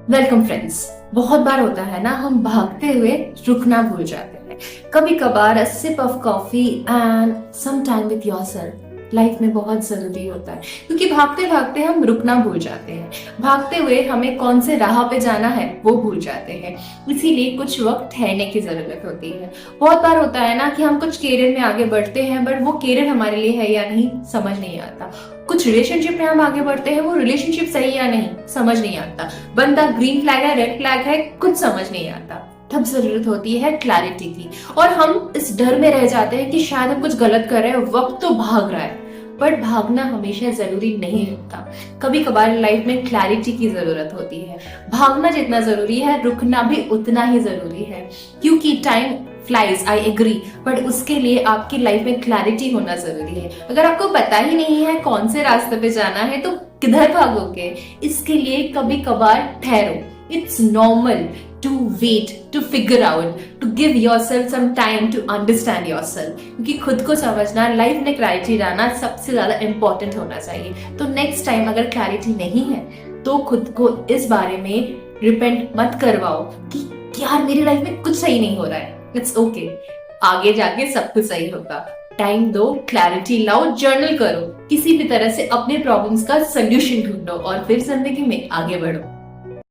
Welcome friends. बहुत बार होता है ना, हम भागते हुए रुकना भूल जाते हैं। कभी कभार sip of coffee and some time with yourself life में बहुत जरूरी होता है, क्योंकि भागते भागते हम रुकना भूल जाते हैं। भागते हुए हमें कौन से राह पे जाना है वो भूल जाते हैं। इसीलिए कुछ वक्त ठहरने की जरूरत होती है। बहुत बार होता है ना कि हम कुछ कैरियर में आगे बढ़ते हैं, बट वो कैरियर हमारे लिए है या नहीं समझ नहीं आता। कुछ रिलेशनशिप में हम आगे बढ़ते हैं, वो रिलेशनशिप सही या नहीं समझ नहीं आता। बंदा ग्रीन फ्लैग है, रेड फ्लैग है, कुछ समझ नहीं आता। तब जरूरत होती है क्लैरिटी की, और हम इस डर में रह जाते हैं कि शायद हम कुछ गलत कर रहे हैं। वक्त तो भाग रहा है, पर भागना हमेशा जरूरी नहीं होता। कभी कभार लाइफ में क्लैरिटी की जरूरत होती है। भागना जितना जरूरी है, रुकना भी उतना ही जरूरी है, क्योंकि time flies, I agree, but उसके लिए आपकी लाइफ में क्लैरिटी होना जरूरी है। अगर आपको पता ही नहीं है कौन से रास्ते पे जाना है, तो किधर भागोगे? इसके लिए कभी कभार ठहरो। It's normal to wait, to figure out, to give yourself some time to understand yourself, क्योंकि खुद को समझना, लाइफ में क्लैरिटी लाना सबसे ज्यादा इंपॉर्टेंट होना चाहिए। तो नेक्स्ट टाइम अगर क्लैरिटी नहीं है तो खुद को इस बारे में रिपेंट मत करवाओ कि यार मेरी लाइफ में कुछ सही नहीं हो रहा है। इट्स ओके, आगे जाके सब कुछ सही होगा। टाइम दो, क्लैरिटी लाओ, जर्नल करो, किसी भी तरह से अपने प्रॉब्लम्स का सोल्यूशन ढूंढो और फिर जिंदगी में आगे बढ़ो।